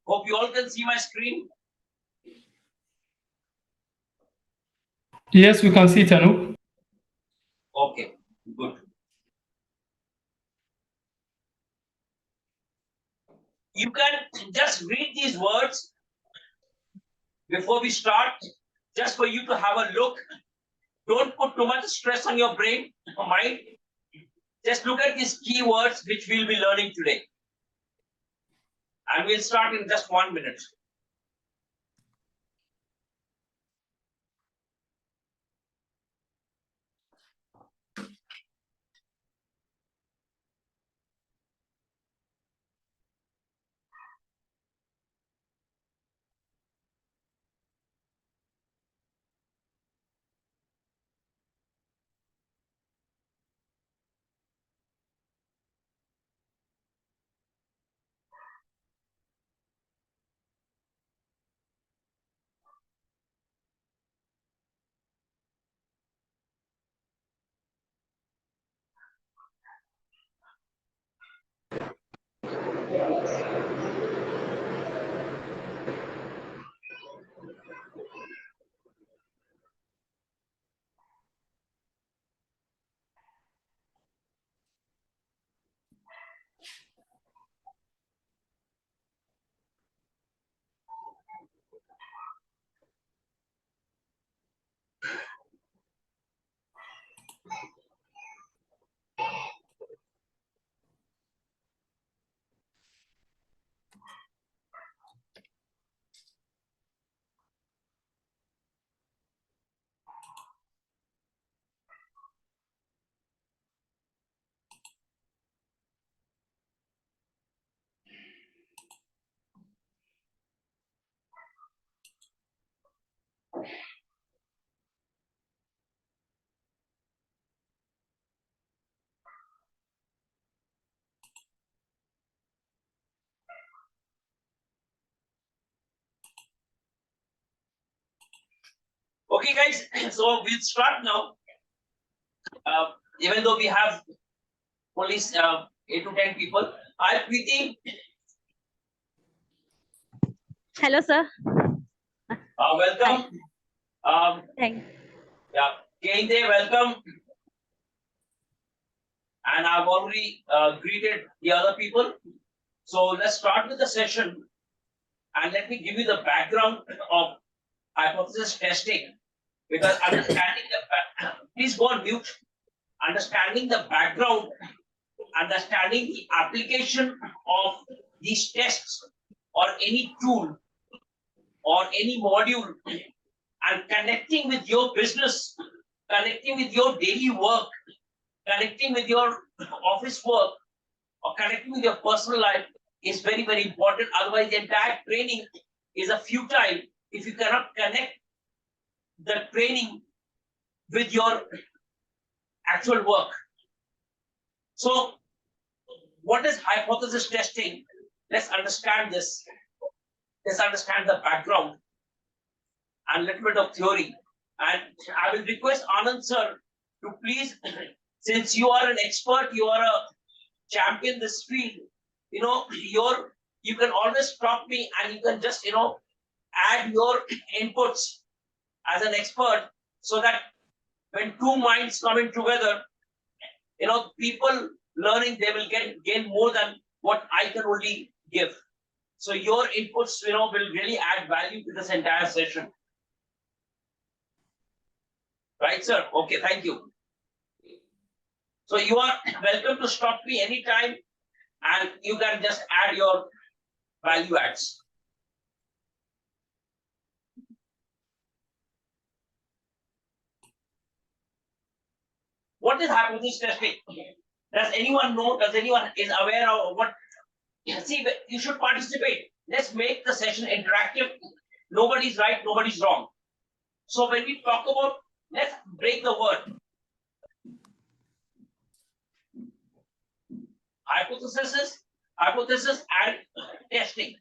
Hope you all can see my screen. Yes, we can see it, Anup. Okay, good. You can just read these words before we start, just for you to have a look. Don't put too much stress on your brain or mind. Just look at these keywords which we'll be learning today. And we'll start in just 1 minute. Okay, guys, so we'll start now. Even though we have only 8 to 10 people. Hi, Preeti. Hello, sir. Welcome. Thanks. Yeah, Kehinde, welcome. And I've already greeted the other people. So let's start with the session. And let me give you the background of hypothesis testing. Because understanding please go on mute. Understanding the background, understanding the application of these tests or any tool or any module and connecting with your business, connecting with your daily work, connecting with your office work, or connecting with your personal life is very, very important. Otherwise, the entire training is a futile if you cannot connect the training with your actual work. So, what is hypothesis testing? Let's understand this. Let's understand the background and a little bit of theory. And I will request Anand sir to please, since you are an expert, you are a champion this field, you can always stop me and you can just, add your inputs as an expert so that when two minds come in together, people learning, they will gain more than what I can only give. So your inputs, will really add value to this entire session. Right, sir? Okay, thank you. So you are welcome to stop me anytime and you can just add your value adds. What is hypothesis testing? Does anyone know? Does anyone is aware of what? See, you should participate. Let's make the session interactive. Nobody's right, nobody's wrong. So when we talk about, let's break the word. Hypothesis and testing.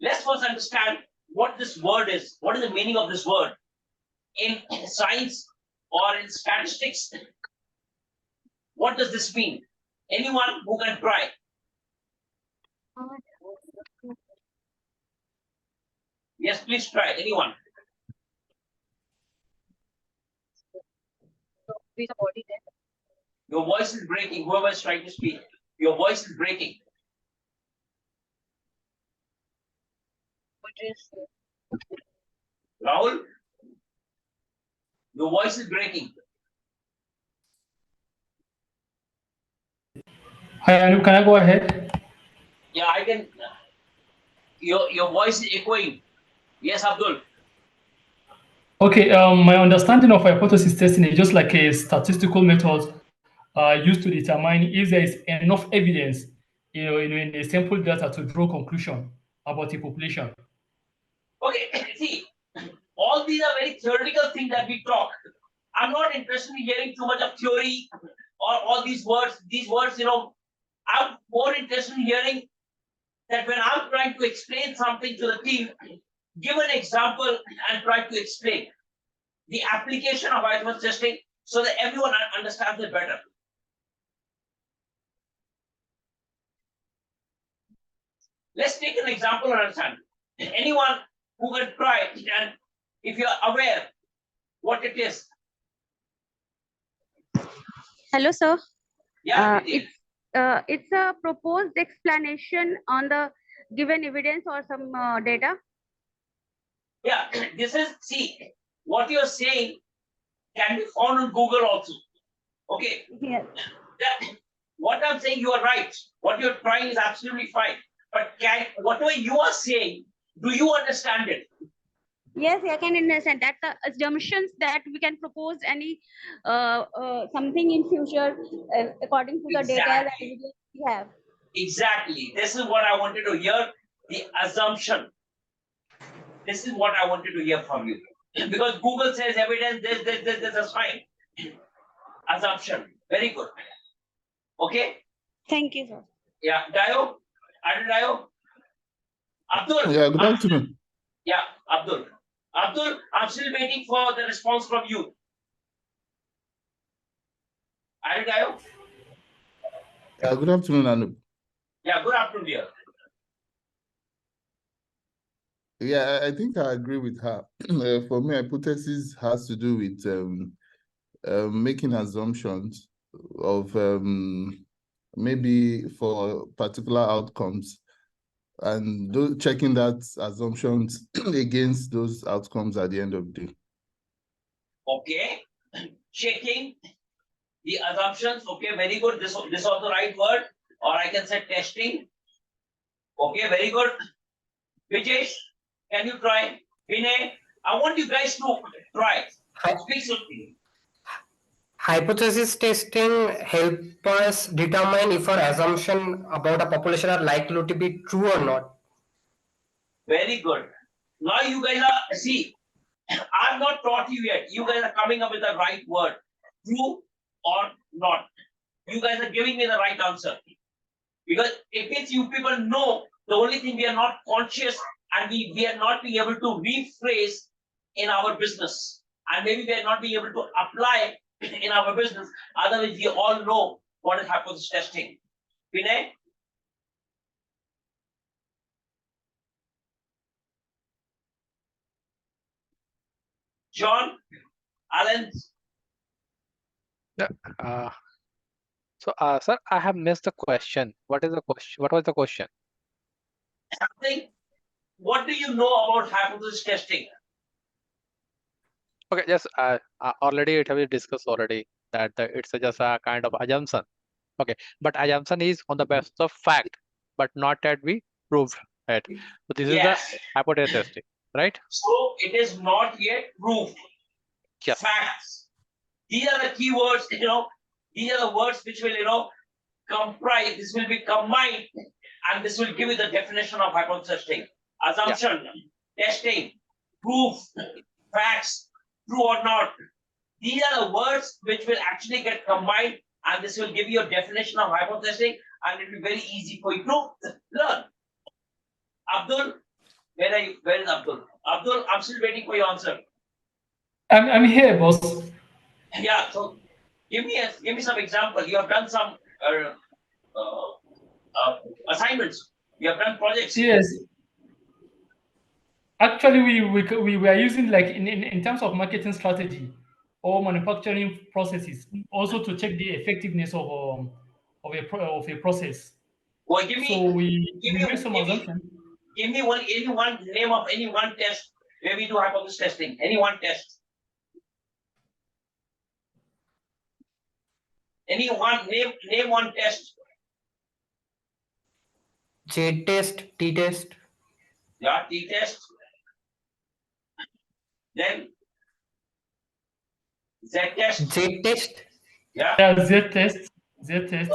Let's first understand what this word is. What is the meaning of this word? In science or in statistics, what does this mean? Anyone who can try? Yes, please try. Anyone? Your voice is breaking. Whoever is trying to speak, your voice is breaking. Rahul, your voice is breaking. Hi, Anu, can I go ahead? Yeah, I can. Your voice is echoing. Yes, Abdul. Okay, my understanding of hypothesis testing is just like a statistical method used to determine if there is enough evidence, in a sample data to draw conclusion about a population. Okay, see, all these are very theoretical things that we talk. I'm not interested in hearing too much of theory or all these words. These words, I'm more interested in hearing that when I'm trying to explain something to the team, give an example and try to explain the application of hypothesis testing so that everyone understands it better. Let's take an example and understand. Anyone who can try it, and if you're aware what it is. Hello, sir. Yeah, it is. It's a proposed explanation on the given evidence or some data. Yeah, this is, see, what you're saying can be found on Google also. Okay. Yes. What I'm saying, you are right. What you're trying is absolutely fine. But whatever you are saying, do you understand it? Yes, I can understand that the assumptions that we can propose any something in future according to the data that Exactly. evidence we have. Exactly. This is what I wanted to hear. The assumption. This is what I wanted to hear from you. Because Google says evidence, this is fine. Assumption. Very good. Okay? Thank you, sir. Yeah. Dayo? Dayo? Abdul? Yeah, good afternoon. Yeah, Abdul. Abdul, I'm still waiting for the response from you. Dayo? Yeah, good afternoon, Anu. Yeah, good afternoon, dear. Yeah, I think I agree with her. For me, hypothesis has to do with making assumptions of maybe for particular outcomes and checking that assumptions against those outcomes at the end of the day. Okay. Checking the assumptions. Okay, very good. This is the right word. Or I can say testing. Okay, very good. Vijesh, can you try? Vinay, I want you guys to try. Speak something. Hypothesis testing help us determine if our assumption about a population are likely to be true or not. Very good. Now you guys are, see, I've not taught you yet. You guys are coming up with the right word. True or not. You guys are giving me the right answer. Because if it's you people know, the only thing we are not conscious and we are not being able to rephrase in our business. And maybe we are not being able to apply in our business. Otherwise, we all know what is hypothesis testing. Vinay? John? Alan? Sir, I have missed the question. What is the question? What was the question? Something. What do you know about hypothesis testing? Okay, yes, already it have been discussed already that it's just a kind of assumption. Okay, but assumption is on the basis of fact, but not that we proved it. So this Yes. is the hypothesis testing, right? So it is not yet proved. Yes. Facts. These are the keywords, these are the words which will, comprise, this will be combined, and this will give you the definition of hypothesis testing. Assumption, testing, proof, facts, true or not. These are the words which will actually get combined, and this will give you a definition of hypothesis testing, and it will be very easy for you to learn. Abdul, where are you? Where is Abdul? Abdul, I'm still waiting for your answer. I'm here, boss. Yeah, so give me some example. You have done some assignments. You have done projects. Yes. Actually, we are using like in terms of marketing strategy or manufacturing processes, also to check the effectiveness of a process. Well, give So me, we make some assumptions. give me any one name of any one test where we do hypothesis testing. Any one test. Any one name one test. J test, T test. Yeah, T test. Then Z test. Z test. Yeah. Yeah, Z test,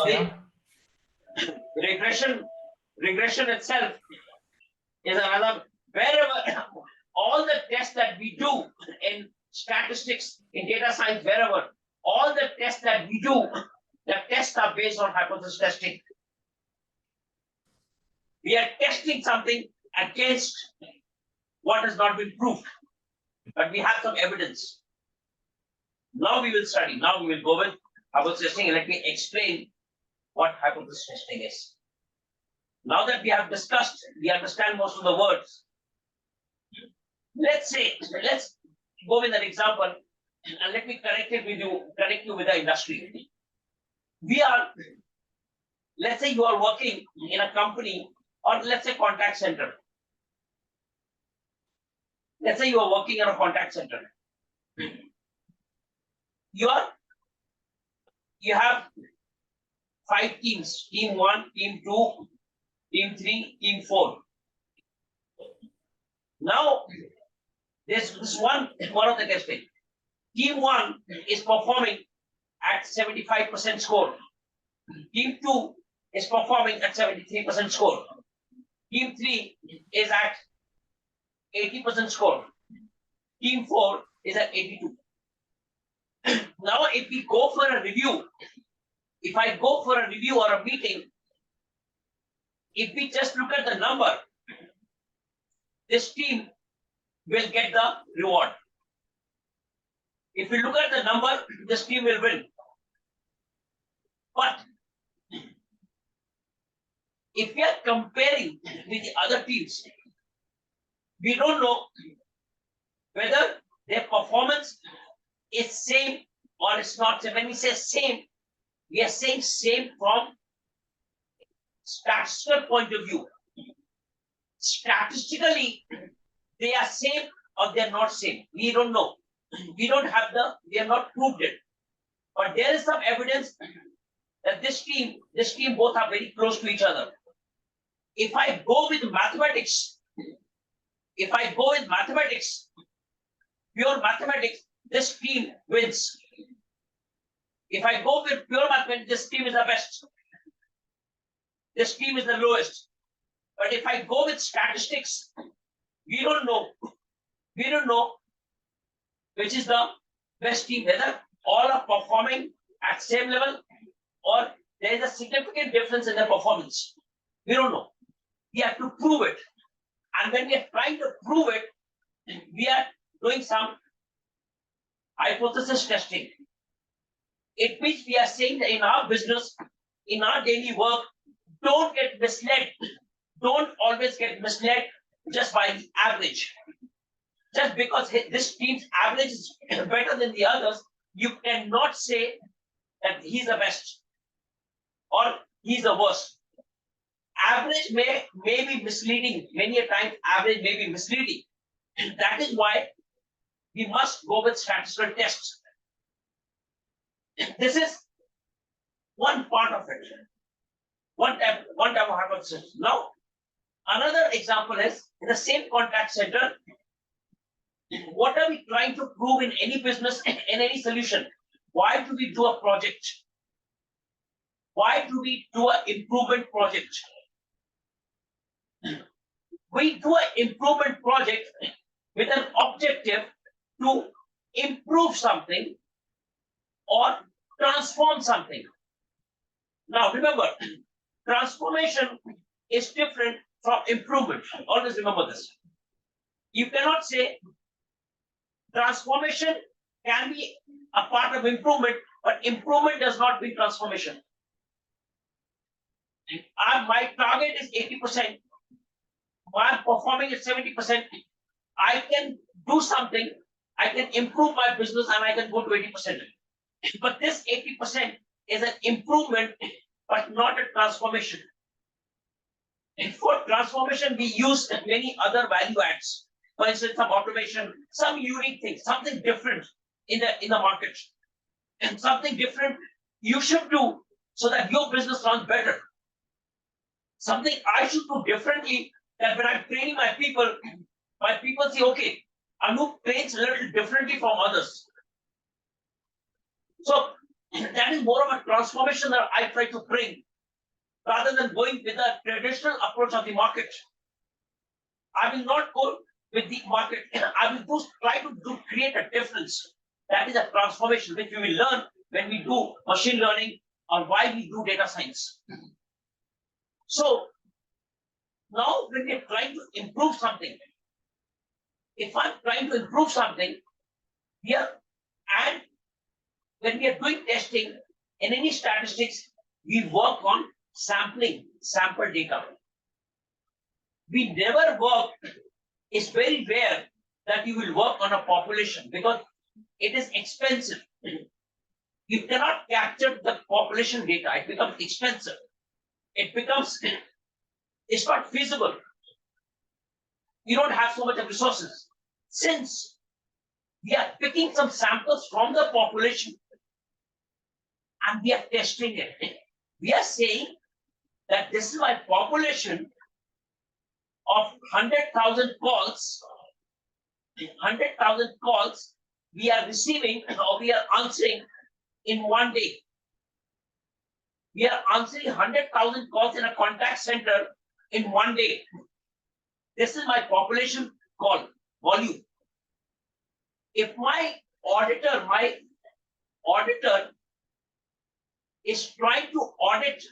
yeah. Regression itself is another, wherever all the tests that we do in statistics, in data science, wherever, all the tests that we do, the tests are based on hypothesis testing. We are testing something against what has not been proved, but we have some evidence. Now we will study, now we will go with hypothesis testing, and let me explain what hypothesis testing is. Now that we have discussed, we understand most of the words. Let's go with an example, and let me connect you with the industry. Let's say you are working in a company, or let's say contact center. Let's say you are working in a contact center. You have 5 teams, team 1, team 2, team 3, team 4. Now, this one of the testing. Team 1 is performing at 75% score. Team 2 is performing at 73% score. Team 3 is at 80% score. Team 4 is at 82. Now, if we go for a review, if I go for a review or a meeting, if we just look at the number, this team will get the reward. If we look at the number, this team will win. But if we are comparing with the other teams, we don't know whether their performance is same or it's not. So when we say same, we are saying same from statistical point of view. Statistically, they are same or they are not same. We don't know. We have not proved it. But there is some evidence that this team both are very close to each other. If I go with mathematics, pure mathematics, this team wins. If I go with pure mathematics, this team is the best. This team is the lowest. But if I go with statistics, we don't know which is the best team, whether all are performing at same level or there is a significant difference in their performance. We don't know. We have to prove it. And when we are trying to prove it, we are doing some hypothesis testing. It means we are saying that in our business, in our daily work, don't get misled. Don't always get misled just by the average. Just because this team's average is better than the others, you cannot say that he's the best or he's the worst. Average may be misleading. Many a time, average may be misleading. That is why we must go with statistical tests. This is one part of it. One type of hypothesis. Now, another example is in the same contact center. What are we trying to prove in any business, in any solution? Why do we do a project? Why do we do an improvement project? We do an improvement project with an objective to improve something or transform something. Now remember, transformation is different from improvement. Always remember this. You cannot say transformation can be a part of improvement, but improvement does not mean transformation. My target is 80%. I'm performing at 70%. I can do something, I can improve my business and I can go to 80%. But this 80% is an improvement, but not a transformation. And for transformation, we use many other value adds. For instance, some automation, some unique things, something different in the market. And something different you should do so that your business runs better. Something I should do differently, that when I'm training my people say, okay, Anup trains a little differently from others. So that is more of a transformation that I try to bring rather than going with the traditional approach of the market. I will not go with the market. I will try to create a difference. That is a transformation which we will learn when we do machine learning or why we do data science. So now when we're trying to improve something, if I'm trying to improve something here, and when we are doing testing in any statistics, we work on sample data. We never work, it's very rare that you will work on a population because it is expensive. You cannot capture the population data, it becomes expensive. It's not feasible. You don't have so much of resources. Since we are picking some samples from the population and we are testing it, we are saying that this is my population of 100,000 calls. 100,000 calls we are receiving or we are answering in one day. We are answering 100,000 calls in a contact center in one day. This is my population call volume. If my auditor is trying to audit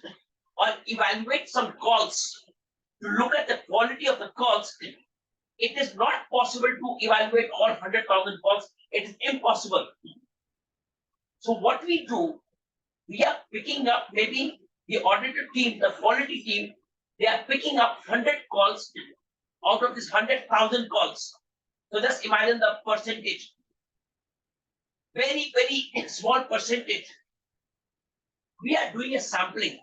or evaluate some calls to look at the quality of the calls, it is not possible to evaluate all 100,000 calls. It is impossible. So what we do, we are picking up maybe the auditor team, the quality team, they are picking up 100 calls out of this 100,000 calls. So just imagine the percentage. Very, very small percentage. We are doing a sampling.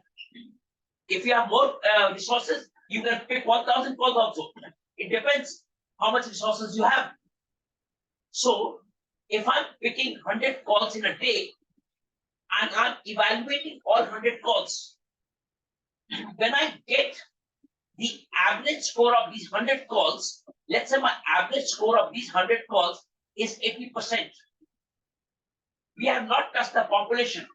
If you have more resources, you can pick 1,000 calls also. It depends how much resources you have. So if I'm picking 100 calls in a day and I'm evaluating all 100 calls, when I get the average score of these 100 calls, let's say my average score of these 100 calls is 80%. We have not touched the population.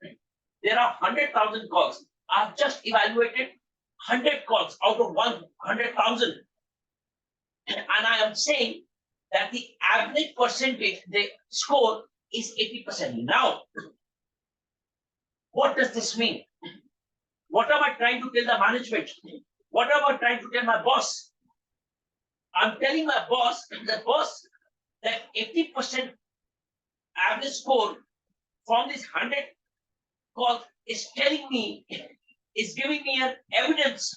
There are 100,000 calls. I've just evaluated 100 calls out of 100,000. And I am saying that the average percentage, the score is 80%. Now, what does this mean? What am I trying to tell the management? What am I trying to tell my boss? I'm telling my boss, that 80% average score from this 100 calls is telling me, is giving me an evidence,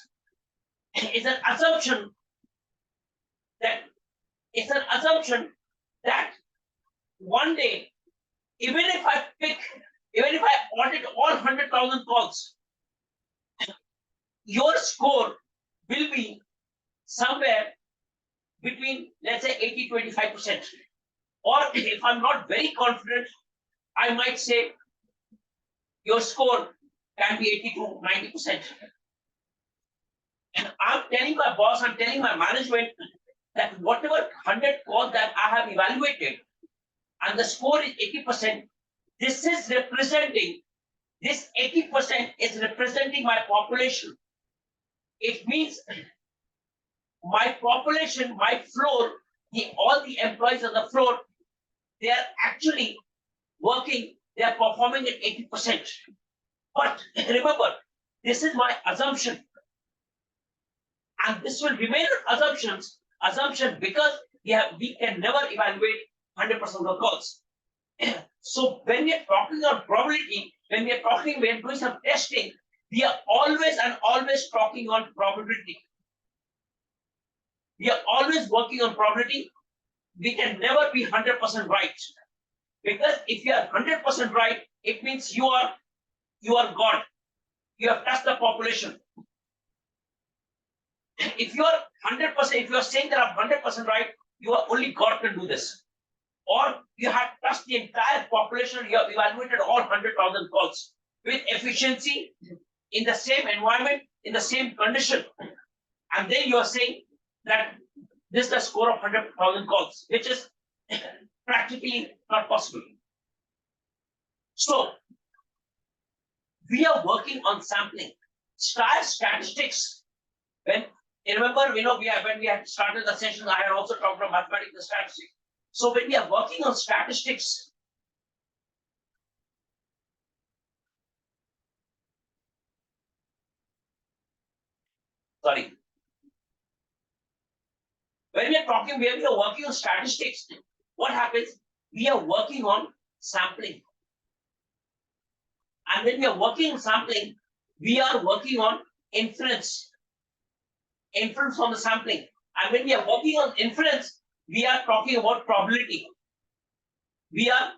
is an assumption that one day, even if I audit all 100,000 calls, your score will be somewhere between, let's say, 80-25%. Or if I'm not very confident, I might say your score can be 80-90%. And I'm telling my boss, I'm telling my management that whatever 100 calls that I have evaluated and the score is 80%, this 80% is representing my population. It means my population, my floor, all the employees on the floor, they are actually working, they are performing at 80%. But remember, this is my assumption. And this will remain an assumption because we can never evaluate 100% of the calls. So when we are talking about probability, when we are doing some testing, we are always talking on probability. We are always working on probability. we can never be 100% right. Because if you are 100% right, it means you are God. You have touched the population. If you are 100%, if you are saying that I'm 100% right, you are only God can do this. Or you have touched the entire population, you have evaluated all 100,000 calls with efficiency in the same environment, in the same condition. And then you are saying that this is the score of 100,000 calls, which is practically not possible. So we are working on sampling. Statistics. When you remember, when we had started the session, I had also talked about mathematics and statistics. So when we are working on statistics, sorry. When we are working on statistics, what happens? We are working on sampling. And when we are working on sampling, we are working on inference. Inference from the sampling. And when we are working on inference, we are talking about probability. We are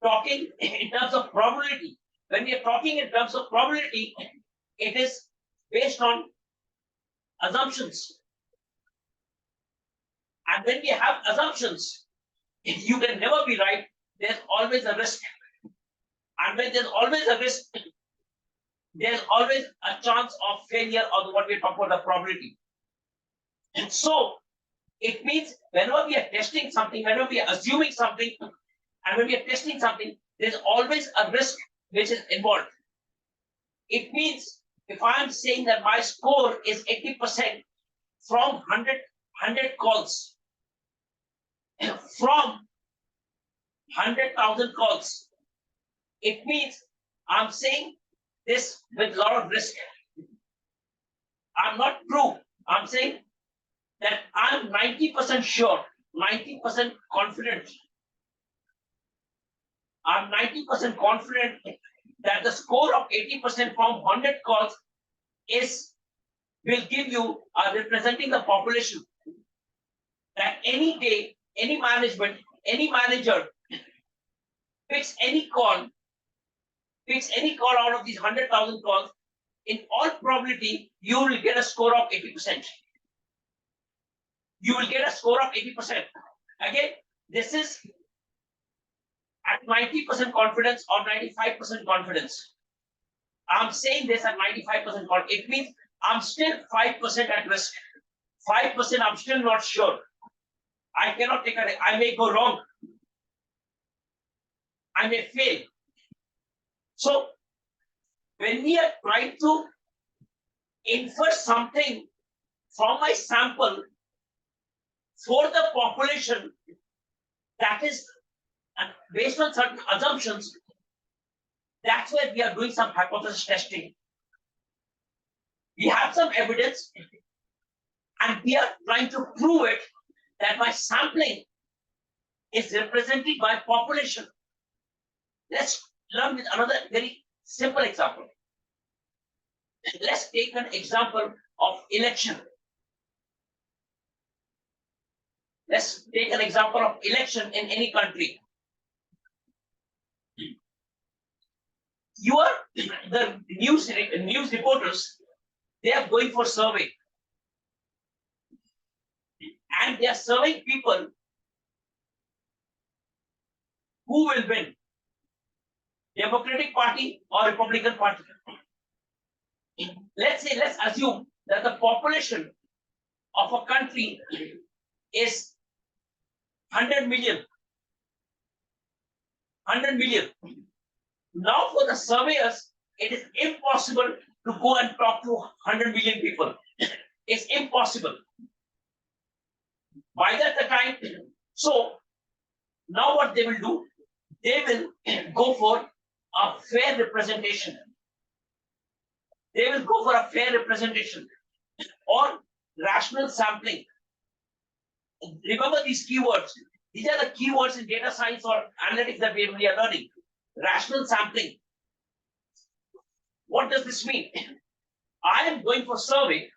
talking in terms of probability. When we are talking in terms of probability, it is based on assumptions. And when we have assumptions, you can never be right. There's always a risk. And when there's always a risk, there's always a chance of failure or what we talk about the probability. And so it means whenever we are testing something, whenever we are assuming something, and when we are testing something, there's always a risk which is involved. It means if I'm saying that my score is 80% from 100 calls, from 100,000 calls, it means I'm saying this with a lot of risk. I'm not true. I'm saying that I'm 90% sure, 90% confident. I'm 90% confident that the score of 80% from 100 calls will give you representing the population. That any day, any management, any manager picks any call out of these 100,000 calls, in all probability, you will get a score of 80%. You will get a score of 80%. Again, this is at 90% confidence or 95% confidence. I'm saying this at 95% confidence. It means I'm still 5% at risk. 5% I'm still not sure. I cannot take it. I may go wrong. I may fail. So when we are trying to infer something from my sample for the population that is based on certain assumptions, that's where we are doing some hypothesis testing. We have some evidence and we are trying to prove it that my sampling is represented by population. Let's learn with another very simple example. Let's take an example of election. Let's take an example of election in any country. You are the news reporters, they are going for survey. And they are surveying people who will win, Democratic Party or Republican Party. Let's assume that the population of a country is 100 million. 100 million. Now for the surveyors, it is impossible to go and talk to 100 million people. It's impossible. By that time, so now what they will do, they will go for a fair representation. They will go for a fair representation or rational sampling. Remember these keywords. These are the keywords in data science or analytics that we are learning. Rational sampling. What does this mean? I am going for survey.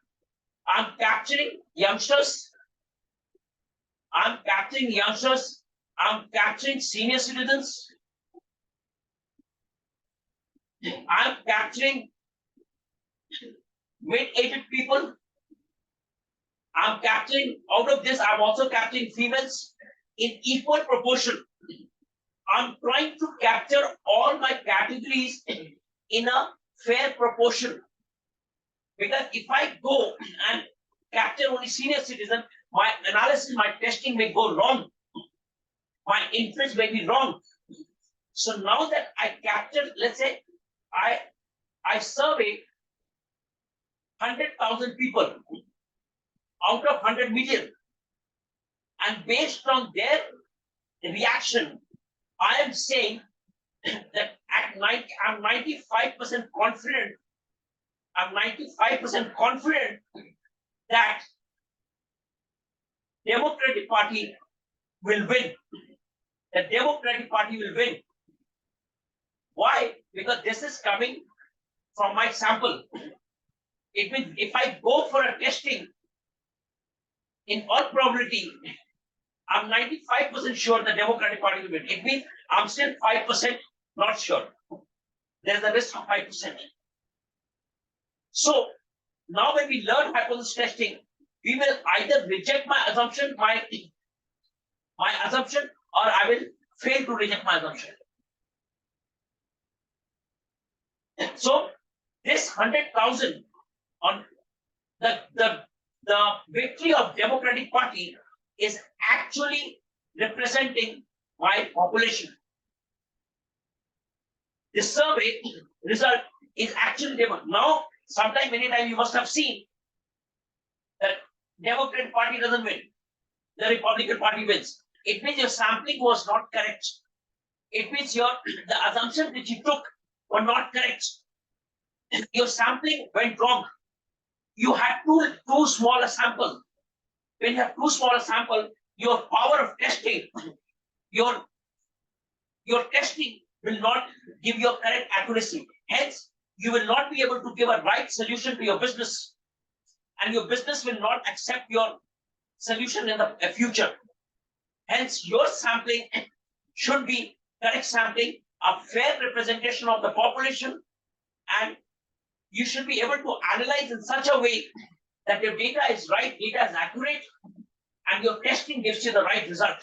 I'm capturing youngsters. I'm capturing youngsters, I'm capturing senior citizens, I'm capturing mid-aged people. I'm capturing, out of this, I'm also capturing females in equal proportion. I'm trying to capture all my categories in a fair proportion. Because if I go and capture only senior citizen, my analysis, my testing may go wrong. My inference may be wrong. So now that I capture, let's say, I survey 100,000 people out of 100 million. And based on their reaction, I am saying that at 90, I'm 95% confident. I'm 95% confident that Democratic Party will win. The Democratic Party will win. Why? Because this is coming from my sample. It means if I go for a testing, in all probability, I'm 95% sure the Democratic Party will win. It means I'm still 5% not sure. There's a risk of 5%. So now when we learn hypothesis testing, we will either reject my assumption, my assumption, or I will fail to reject my assumption. So this 100,000 on the victory of Democratic Party is actually representing my population. The survey result is actually now. Sometime, anytime you must have seen that Democratic Party doesn't win, the Republican Party wins. It means your sampling was not correct. It means the assumptions which you took were not correct. Your sampling went wrong. You had too small a sample. When you have too small a sample, your power of testing, your testing will not give you correct accuracy. Hence, you will not be able to give a right solution to your business, and your business will not accept your solution in the future. Hence, your sampling should be correct sampling, a fair representation of the population, and you should be able to analyze in such a way that your data is right, data is accurate, and your testing gives you the right result.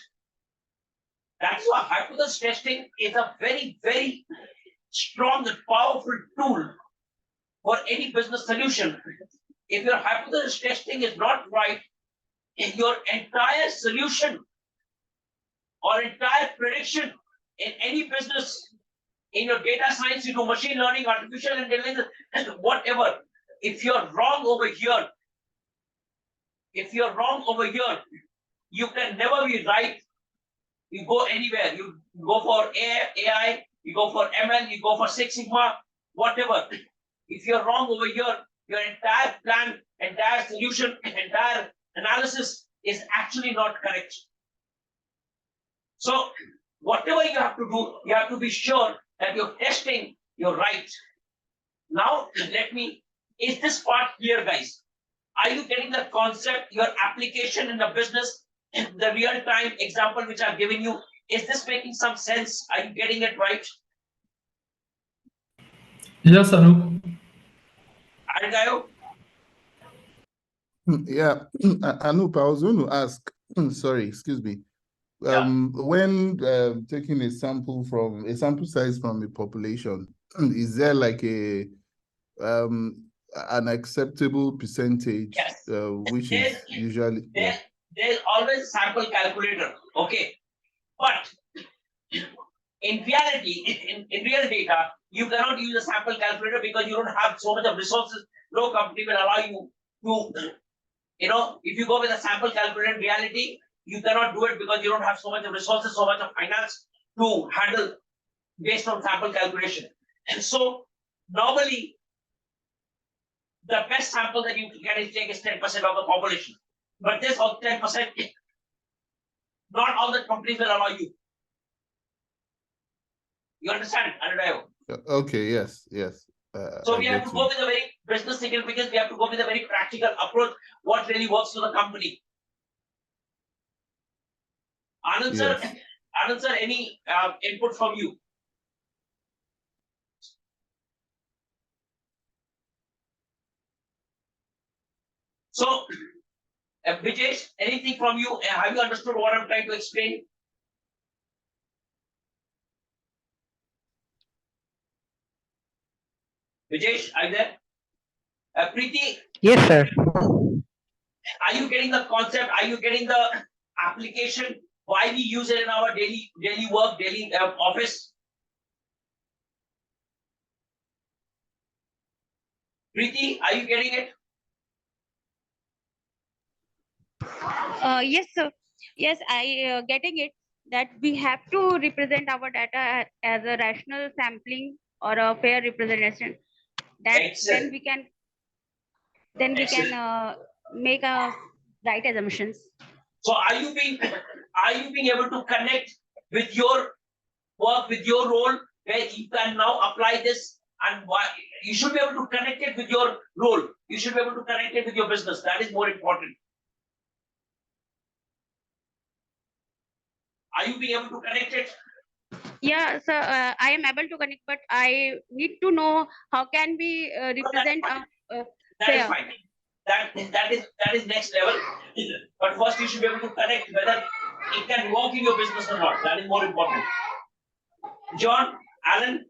That's why hypothesis testing is a very, very strong and powerful tool for any business solution. If your hypothesis testing is not right, in your entire solution or entire prediction in any business, in your data science, you do machine learning, artificial intelligence, whatever. If you're wrong over here, you can never be right. You go anywhere. You go for AI, you go for ML, you go for Six Sigma, whatever. If you're wrong over here, your entire plan, entire solution, entire analysis is actually not correct. So whatever you have to do, you have to be sure that you're testing, you're right. Now, is this part clear, guys? Are you getting the concept, your application in the business, the real-time example which I've given you? Is this making some sense? Are you getting it right? Yes, Anu. Yeah, Anup, I was going to ask, sorry, excuse me. When taking a sample size from a population, is there like an acceptable percentage? Yes. Which is usually there's always sample calculator, okay, but in reality, in real data, you cannot use a sample calculator because you don't have so much of resources. No company will allow you to, if you go with a sample calculator in reality, you cannot do it because you don't have so much of resources, so much of finance to handle based on sample calculation. And so normally, the best sample that you can take is 10% of the population. But this of 10%, not all the companies will allow you. You understand, Anudayo? Okay, yes. So we have to go with a very business significance, we have to go with a very practical approach, what really works for the company. Anand sir, any input from you? So, Brijesh, anything from you? Have you understood what I'm trying to explain? Brijesh, are you there? Preeti, Yes, sir. are you getting the concept? Are you getting the application? Why we use it in our daily work, daily office? Preeti, are you getting it? Yes, sir. Yes, I getting it that we have to represent our data as a rational sampling or a fair representation. That Excellent. then we can make a right assumptions. So are you being able to connect with your work, with your role, where you can now apply this, and why you should be able to connect it with your role. You should be able to connect it with your business. That is more important. Are you being able to connect it? Yeah, so I am able to connect, but I need to know how can we represent That is fair. fine. That is next level. But first you should be able to connect whether it can work in your business or not. That is more important. John, Alan,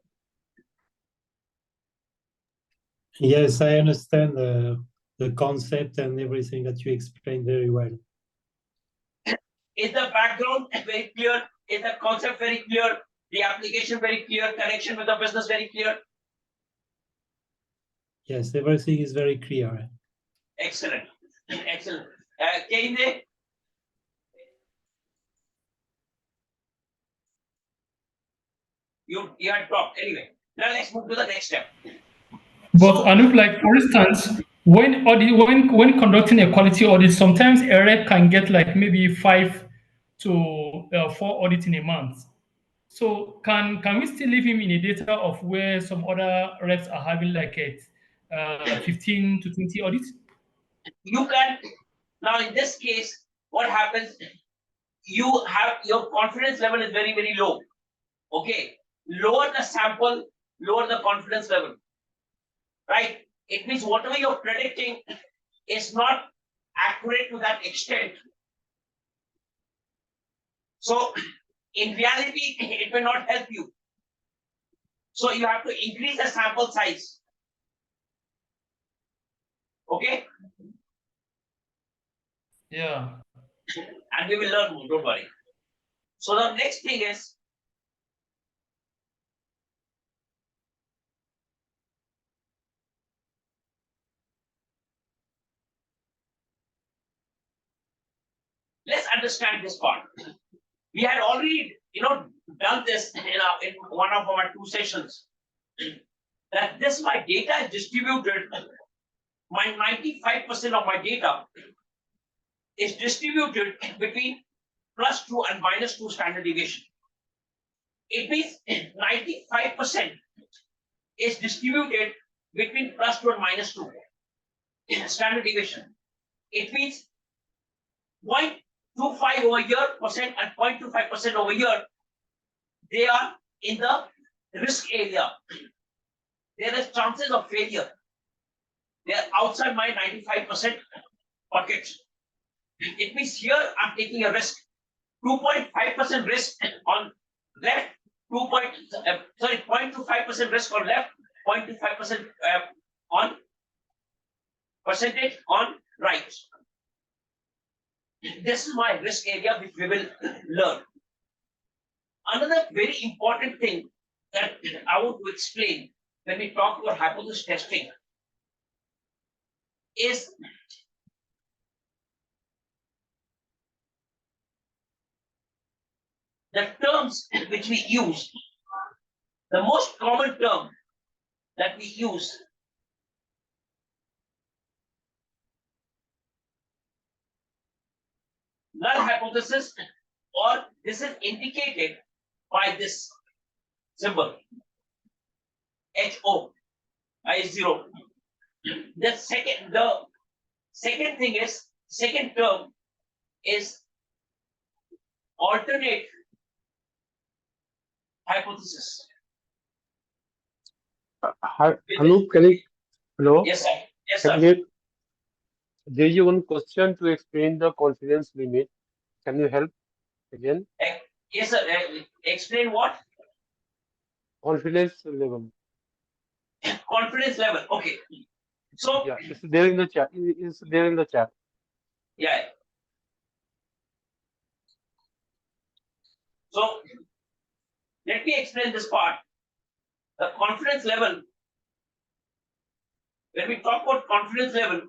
Yes, I understand the concept and everything that you explained very well. is the background very clear? Is the concept very clear? The application very clear? Connection with the business very clear? Yes, everything is very clear. Excellent. Excellent. Kehinde? You had dropped. Anyway, now let's move to the next step. But So- Anup, like for instance, when conducting a quality audit, sometimes a rep can get like maybe 5 to 4 audits in a month. So can we still leave him in a data of where some other reps are having like a 15 to 20 audits? You can, now in this case, what happens, you have, your confidence level is very, very low. Okay, lower the sample, lower the confidence level, right? It means whatever you're predicting is not accurate to that extent. So in reality, it will not help you. So you have to increase the sample size. Okay, Yeah. and we will learn more, don't worry. So the next thing is, let's understand this part. We had already, done this in one of our 2 sessions. That my data is distributed. My 95% of my data is distributed between +2 and -2 standard deviation. It means 95% is distributed between +2 and -2 standard deviation. It means 0.25 over here percent and 0.25% over here, they are in the risk area. There is chances of failure. They are outside my 95% bucket. It means here I'm taking a risk. 2.5% risk on left, 0.25% risk on left, 0.25% on percentage on right. This is my risk area which we will learn. Another very important thing that I want to explain when we talk about hypothesis testing is the terms which we use. The most common term that we use null hypothesis, or this is indicated by this symbol HO, I0. The second term is alternate hypothesis. Hello, can I, hello? Yes, sir. Yes, Can sir. you, there is one question to explain the confidence limit. Can you help again? Yes, sir. Explain what? Confidence level. Confidence level. Okay. So, Yeah, it's there in the chat. It's there in the chat. yeah. So, let me explain this part. The confidence level, when we talk about confidence level,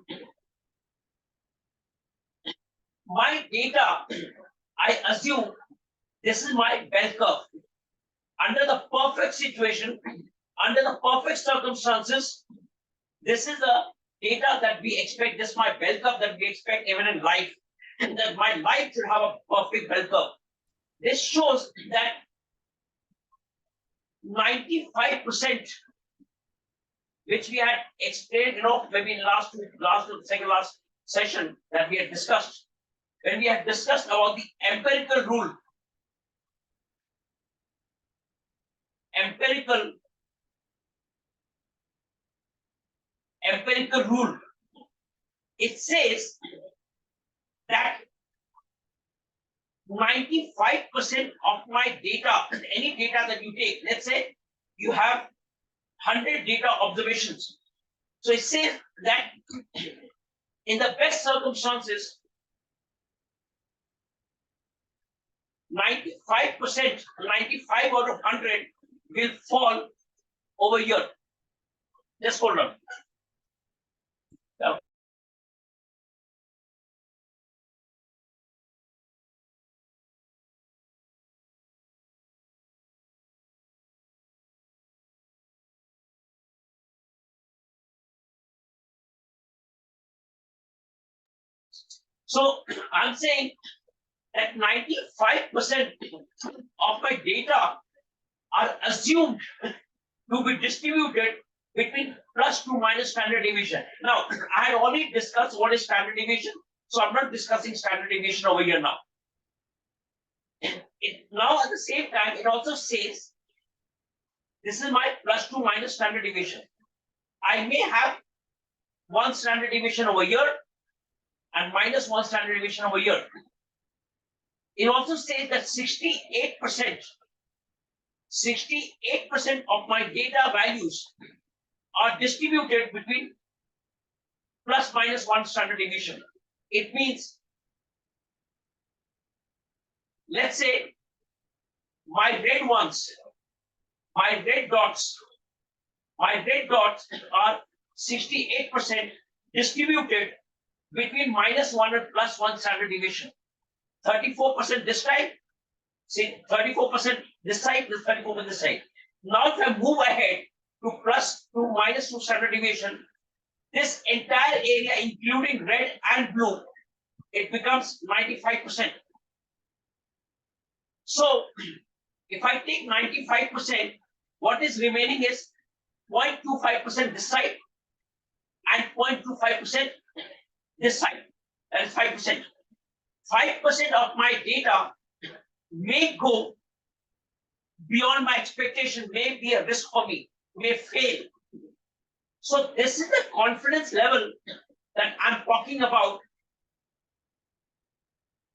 my data, I assume this is my bell curve. Under the perfect situation, under the perfect circumstances, this is the data that we expect. This is my bell curve that we expect even in life, and that my life should have a perfect bell curve. This shows that 95%, which we had explained, maybe in second last session that we had discussed, when we had discussed about the empirical rule. Empirical rule. It says that 95% of my data, any data that you take, let's say you have 100 data observations. So it says that in the best circumstances, 95%, 95 out of 100 will fall over here. Just hold on. So I'm saying that 95% of my data are assumed to be distributed between plus to minus standard deviation. Now, I had already discussed what is standard deviation, so I'm not discussing standard deviation over here now. Now, at the same time, it also says this is my plus to minus standard deviation. I may have one standard deviation over here and minus one standard deviation over here. It also says that 68% of my data values are distributed between plus minus one standard deviation. It means, let's say, my red dots are 68% distributed between minus one and plus one standard deviation. 34% this side, see 34% this side, this 34% this side. Now if I move ahead to plus to minus 2 standard deviation, this entire area, including red and blue, it becomes 95%. So if I take 95%, what is remaining is 0.25% this side and 0.25% this side. That is 5%. 5% of my data may go beyond my expectation, may be a risk for me, may fail. So this is the confidence level that I'm talking about,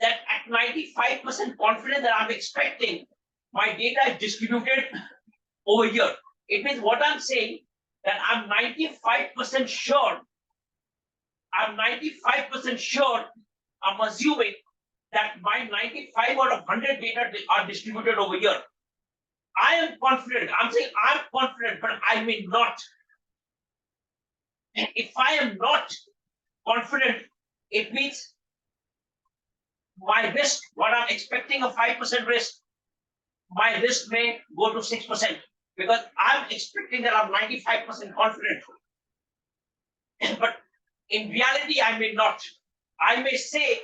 that at 95% confidence that I'm expecting, my data is distributed over here. It means what I'm saying, that I'm 95% sure, I'm assuming that my 95 out of 100 data are distributed over here. I am confident, I'm saying I'm confident, but I may not. If I am not confident, it means my risk, what I'm expecting a 5% risk, my risk may go to 6% because I'm expecting that I'm 95% confident. But in reality, I may not. I may say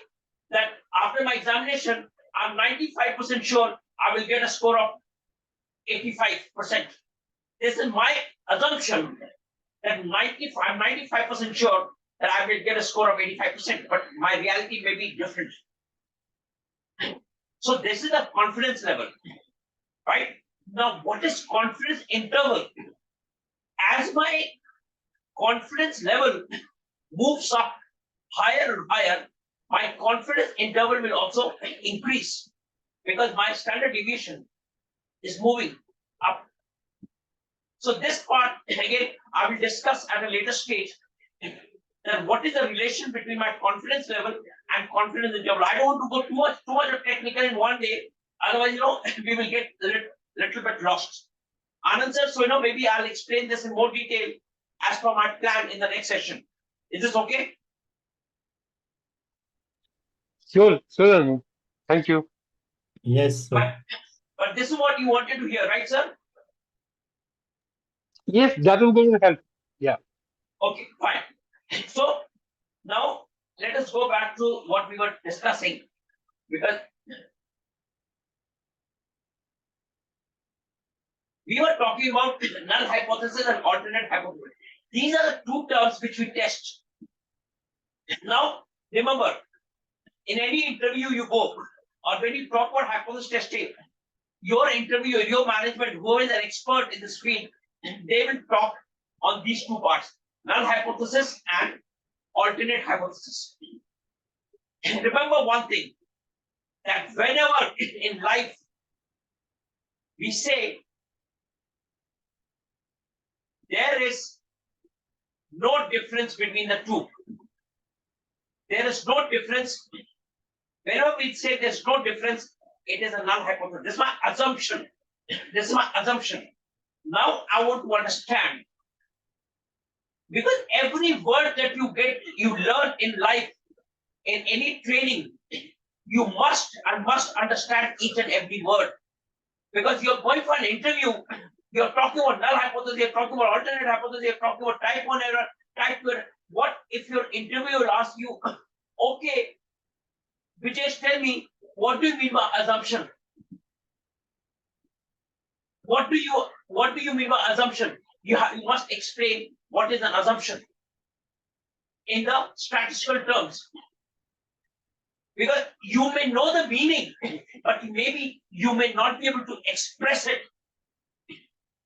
that after my examination, I'm 95% sure I will get a score of 85%. This is my assumption that I'm 95% sure that I will get a score of 85%, but my reality may be different. So this is the confidence level, right? Now, what is confidence interval? As my confidence level moves up higher and higher, my confidence interval will also increase because my standard deviation is moving up. So this part, again, I will discuss at a later stage. Then what is the relation between my confidence level and confidence interval? I don't want to go too much of technical in one day. Otherwise, we will get a little bit lost. Anand sir, so maybe I'll explain this in more detail as per my plan in the next session. Is this okay? Sure, Anu. Thank you. Yes, sir. But this is what you wanted to hear, right, sir? Yes, that will going to help. Yeah. Okay, fine. So now let us go back to what we were discussing, because we were talking about null hypothesis and alternate hypothesis. These are the two terms which we test. Now, remember, in any interview you go, or when you talk about hypothesis testing, your interviewer, your management, who is an expert in this field, they will talk on these two parts, null hypothesis and alternate hypothesis. Remember one thing, that whenever in life we say there is no difference between the two, there is no difference. Whenever we say there's no difference, it is a null hypothesis. This is my assumption. This is my assumption. Now I want to understand, because every word that you learn in life, in any training, you must understand each and every word. Because you're going for an interview, you're talking about null hypothesis, you're talking about alternate hypothesis, you're talking about type 1 error, type 2 error. What if your interviewer will ask you, okay, Vijay, tell me, what do you mean by assumption? What do you mean by assumption? You must explain what is an assumption in the statistical terms. Because you may know the meaning, but maybe you may not be able to express it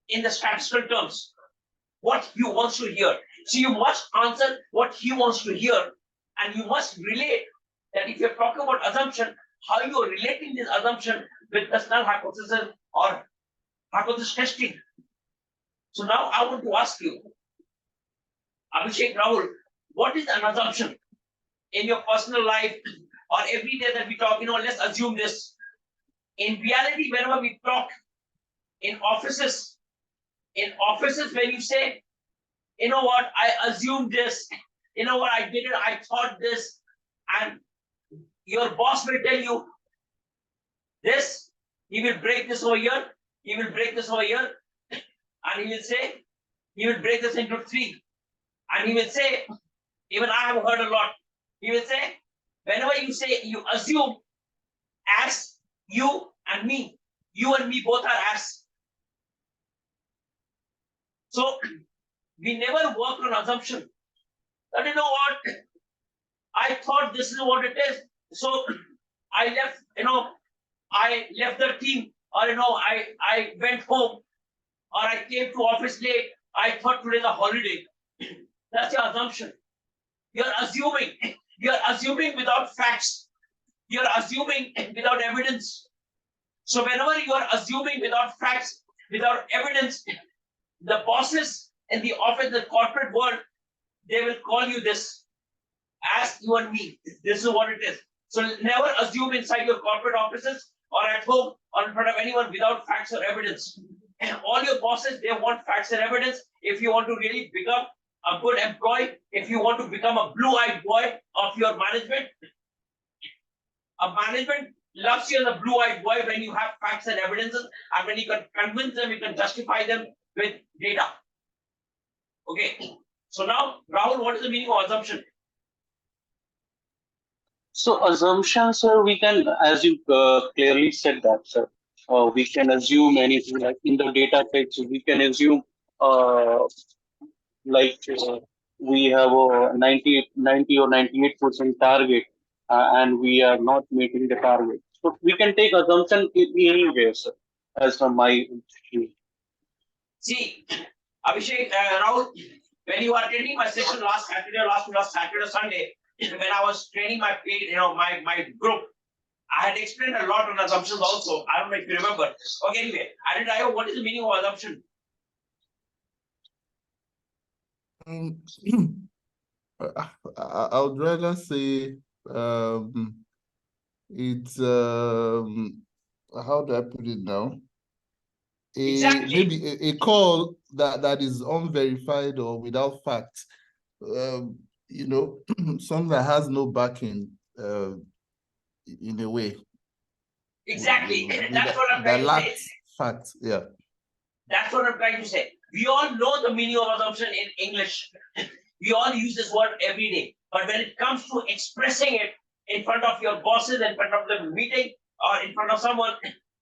in the statistical terms, what he wants to hear. So you must answer what he wants to hear, and you must relate that if you're talking about assumption, how you are relating this assumption with the null hypothesis or hypothesis testing. So now I want to ask you, Abhishek, Rahul, what is an assumption in your personal life or every day that we talk? Let's assume this. In reality, whenever we talk in offices, when you say, you know what, I assumed this, you know what, I did it, I thought this, and your boss will tell you this, he will break this over here, he will break this over here, and he will say, he will break this into 3. And he will say, even I have heard a lot, he will say, whenever you say, you assume as you and me both are as. So we never work on assumption. But you know what? I thought this is what it is. So I left the team, or I went home, or I came to office late. I thought today is a holiday. That's your assumption. You're assuming without facts. You're assuming without evidence. So whenever you are assuming without facts, without evidence, the bosses in the office, the corporate world, they will call you this, as you and me. This is what it is. So never assume inside your corporate offices or at home or in front of anyone without facts or evidence. And all your bosses, they want facts and evidence. If you want to really become a good employee, if you want to become a blue-eyed boy of your management, a management loves you as a blue-eyed boy when you have facts and evidences, and when you can convince them, you can justify them with data. Okay. So now, Rahul, what is the meaning of assumption? So assumption, sir, we can, as you clearly said that, sir, we can assume anything. Like in the data fetch, we can assume we have a 90 or 98% target, and we are not meeting the target. So we can take assumption in anywhere, sir, as from my view. See, Abhishek, Rahul, when you were attending my session last Saturday, Sunday, when I was training my group, I had explained a lot on assumptions also. I don't know if you remember. Okay, anyway, Aditya, what is the meaning of assumption? I would rather say it's how do I put it now? Exactly. Maybe a call that is unverified or without facts. You know, something that has no backing in a way. Exactly. That's what I'm trying to say. Facts, yeah. That's what I'm trying to say. We all know the meaning of assumption in English. We all use this word every day. But when it comes to expressing it in front of your bosses, in front of the meeting, or in front of someone,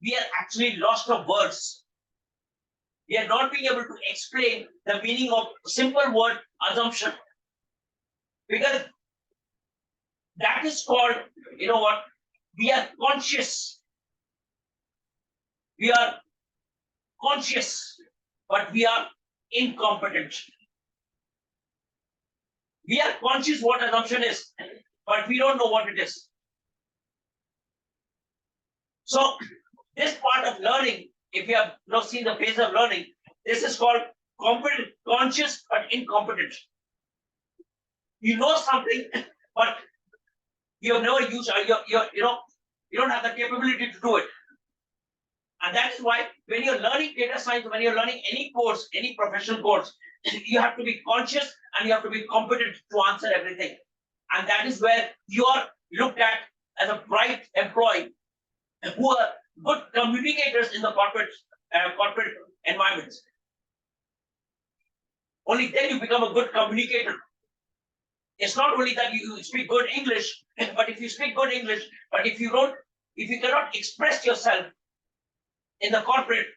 we are actually lost of words. We are not being able to explain the meaning of simple word assumption. Because that is called, you know what? We are conscious. We are conscious, but we are incompetent. We are conscious what assumption is, but we don't know what it is. So this part of learning, if you have not seen the phase of learning, this is called competent, conscious but incompetent. You know something, but you have never used, you don't have the capability to do it. And that is why when you're learning data science, when you're learning any course, any professional course, you have to be conscious and you have to be competent to answer everything. And that is where you are looked at as a bright employee who are good communicators in the corporate environments. Only then you become a good communicator. It's not only that you speak good English, but if you speak good English, but if you cannot express yourself in the corporate,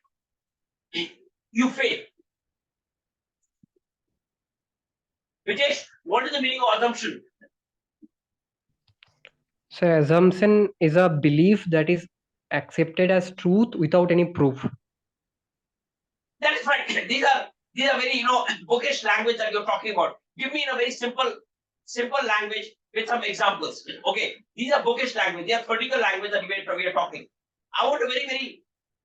you fail. Vitesh, what is the meaning of assumption? So assumption is a belief that is accepted as truth without any proof. That is right. These are very bookish language that you're talking about. Give me in a very simple language with some examples. Okay, these are bookish language. They are theoretical language that we are talking. I want a very, very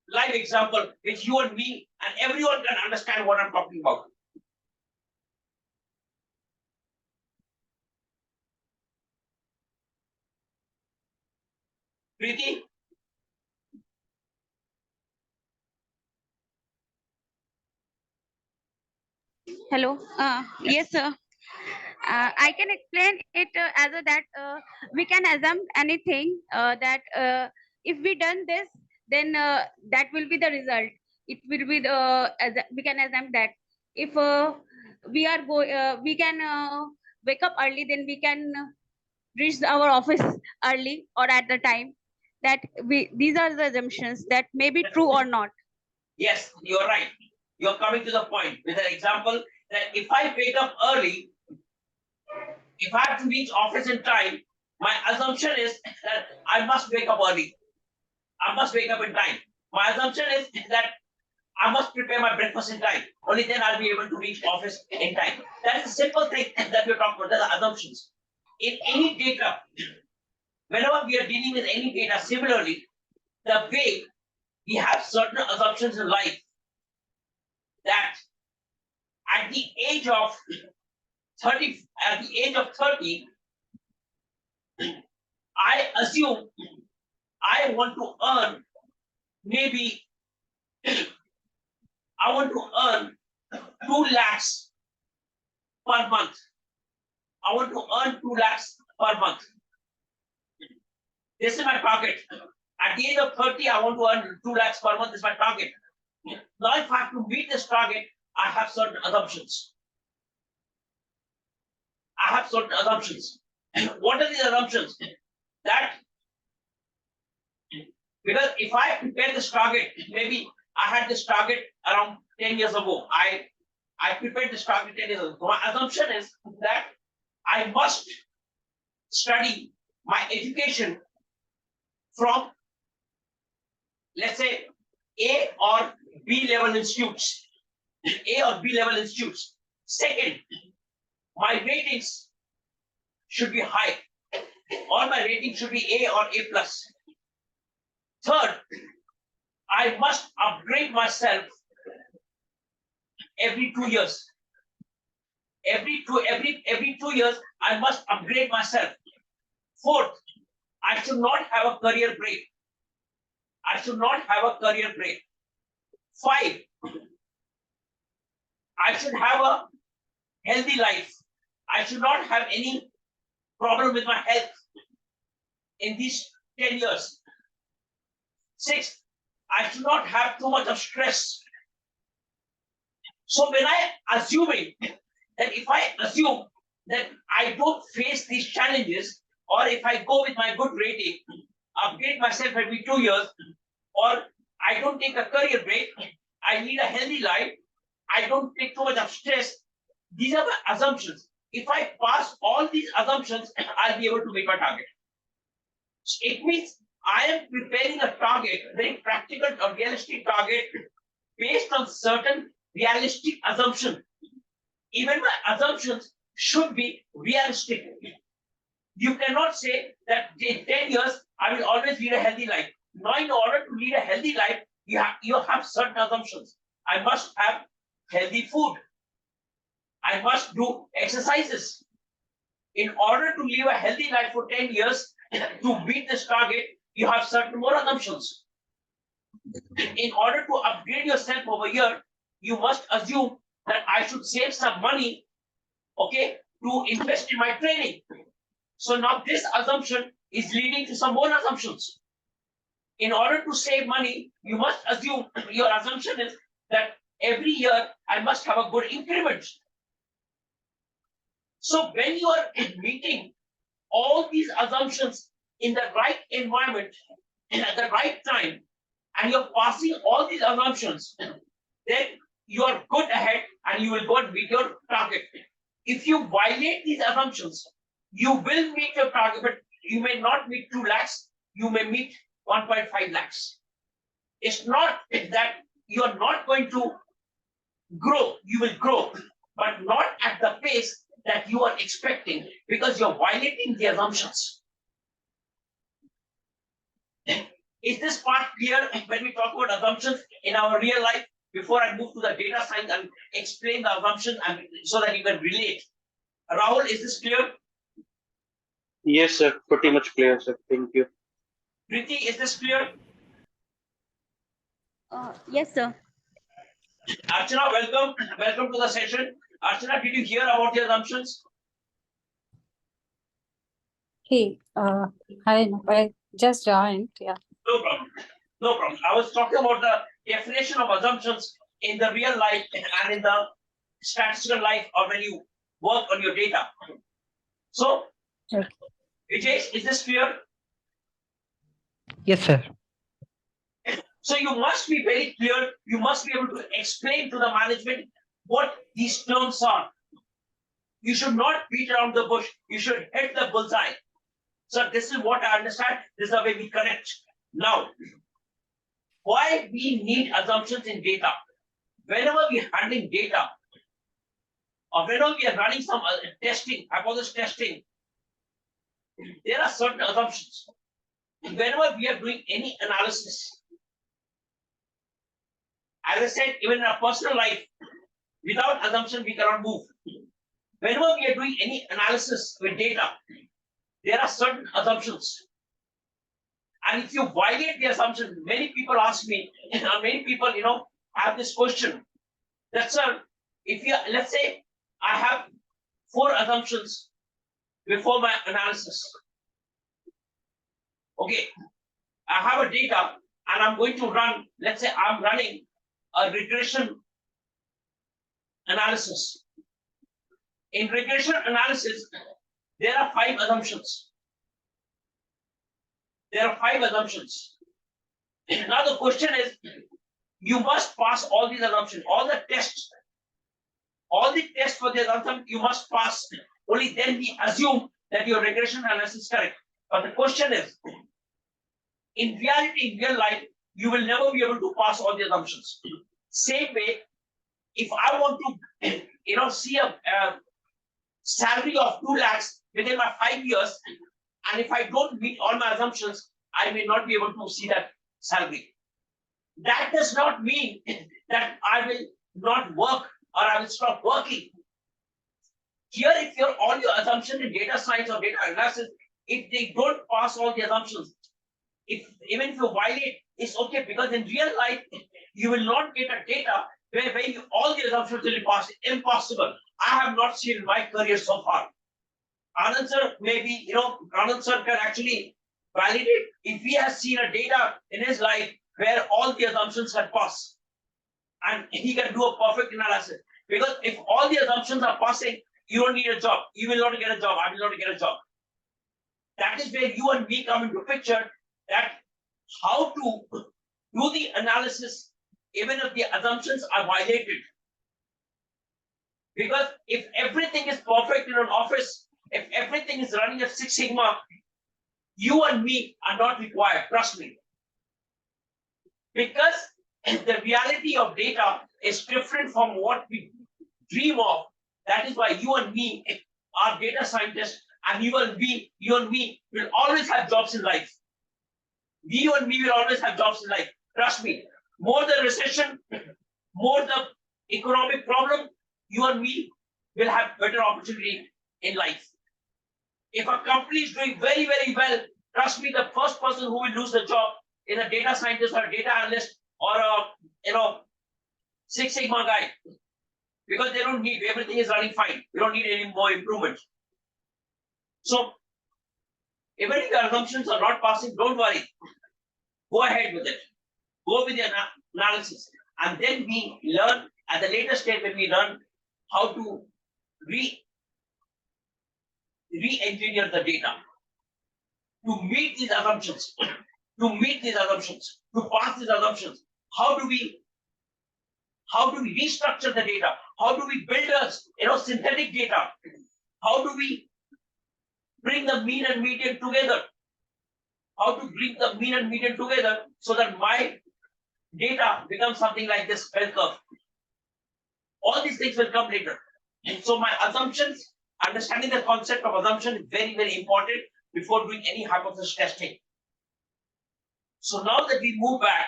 live example which you and me and everyone can understand what I'm talking about. Preeti? Hello. Yes, sir. I can explain it as that we can assume anything that if we done this, then that will be the result. It will be we can assume that if we can wake up early, then we can reach our office early or at the time. That these are the assumptions that may be true or not. Yes, you're right. You're coming to the point with an example that if I wake up early, if I have to reach office in time, my assumption is that I must wake up early. I must wake up in time. My assumption is that I must prepare my breakfast in time. Only then I'll be able to reach office in time. That is a simple thing that we're talking about. Those are assumptions. In any data, whenever we are dealing with any data, similarly, the way we have certain assumptions in life that at the age of 30, I assume I want to earn maybe I want to earn 2 lakhs per month. I want to earn 2 lakhs per month. This is my target. At the age of 30, I want to earn 2 lakhs per month. This is my target. Now, if I have to meet this target, I have certain assumptions. What are these assumptions? That because if I prepare this target, maybe I had this target around 10 years ago. I prepared this target 10 years ago. So my assumption is that I must study my education from let's say A or B level institutes. A or B level institutes. Second, my ratings should be high. All my ratings should be A or A plus. Third, I must upgrade myself every 2 years. Every 2 years, I must upgrade myself. Fourth, I should not have a career break. I should not have a career break. 5, I should have a healthy life. I should not have any problem with my health in these 10 years. 6, I should not have too much of stress. So when I assuming that if I assume that I don't face these challenges, or if I go with my good rating, upgrade myself every 2 years, or I don't take a career break, I lead a healthy life, I don't take too much of stress, these are my assumptions. If I pass all these assumptions, I'll be able to meet my target. So it means I am preparing a target, very practical or realistic target, based on certain realistic assumption. Even my assumptions should be realistic. You cannot say that in 10 years, I will always lead a healthy life. Now, in order to lead a healthy life, you have certain assumptions. I must have healthy food. I must do exercises. In order to live a healthy life for 10 years, to meet this target, you have certain more assumptions. In order to upgrade yourself over here, you must assume that I should save some money, okay, to invest in my training. So now this assumption is leading to some more assumptions. In order to save money, you must assume, your assumption is that every year I must have a good increment. So when you are meeting all these assumptions in the right environment and at the right time, and you're passing all these assumptions, then you are good ahead and you will go and meet your target. If you violate these assumptions, you will meet your target, but you may not meet 2 lakhs, you may meet 1.5 lakhs. It's not that you are not going to grow, you will grow, but not at the pace that you are expecting, because you're violating the assumptions. Is this part clear when we talk about assumptions in our real life? Before I move to the data science and explain the assumption, and so that you can relate. Rahul, is this clear? Yes, sir. Pretty much clear, sir. Thank you. Preeti, is this clear? Yes, sir. Archana, welcome. Welcome to the session. Archana, did you hear about the assumptions? Hey, hi, I just joined. Yeah. No problem. No problem. I was talking about the definition of assumptions in the real life and in the statistical life, or when you work on your data. So, Okay. Vijay, is this clear? Yes, sir. So you must be very clear. You must be able to explain to the management what these terms are. You should not beat around the bush. You should hit the bullseye. So this is what I understand. This is the way we connect. Now, why we need assumptions in data? Whenever we are handling data, or whenever we are running some testing, hypothesis testing, there are certain assumptions. Whenever we are doing any analysis, as I said, even in our personal life, without assumption, we cannot move. Whenever we are doing any analysis with data, there are certain assumptions. And if you violate the assumption, many people ask me, many people, have this question. That, sir, if you, let's say, I have 4 assumptions before my analysis. Okay, I have a data and I'm going to run, let's say I'm running a regression analysis. In regression analysis, there are 5 assumptions. There are 5 assumptions. Now the question is, you must pass all these assumptions, all the tests for the assumption you must pass. Only then we assume that your regression analysis is correct. But the question is, in reality, in real life, you will never be able to pass all the assumptions. Same way, if I want to, see a salary of 2 lakhs within my 5 years, and if I don't meet all my assumptions, I may not be able to see that salary. That does not mean that I will not work or I will stop working. Here, if all your assumptions in data science or data analysis, if they don't pass all the assumptions, even if you violate, it's okay, because in real life, you will not get a data where all the assumptions will be passed. Impossible. I have not seen in my career so far. Anand sir, maybe, Anand sir can actually validate if he has seen a data in his life where all the assumptions have passed. And he can do a perfect analysis. Because if all the assumptions are passing, you don't need a job. You will not get a job. I will not get a job. That is where you and me come into picture, that how to do the analysis even if the assumptions are violated. Because if everything is perfect in an office, if everything is running at 6 Sigma, you and me are not required, trust me. Because the reality of data is different from what we dream of. That is why you and me are data scientists, and you and me will always have jobs in life. You and me will always have jobs in life. Trust me. More the recession, more the economic problem, you and me will have better opportunity in life. If a company is doing very, very well, trust me, the first person who will lose the job is a data scientist or a data analyst or a 6 Sigma guy. Because they don't need, everything is running fine. You don't need any more improvement. So, even if your assumptions are not passing, don't worry. Go ahead with it. Go with the analysis. And then we learn at the later stage when we learn how to re-engineer the data to meet these assumptions, to pass these assumptions. How do we restructure the data? How do we build a synthetic data? How do we bring the mean and median together? How to bring the mean and median together so that my data becomes something like this bell curve. All these things will come later. And so my assumptions, understanding the concept of assumption is very, very important before doing any hypothesis testing. So now that we move back,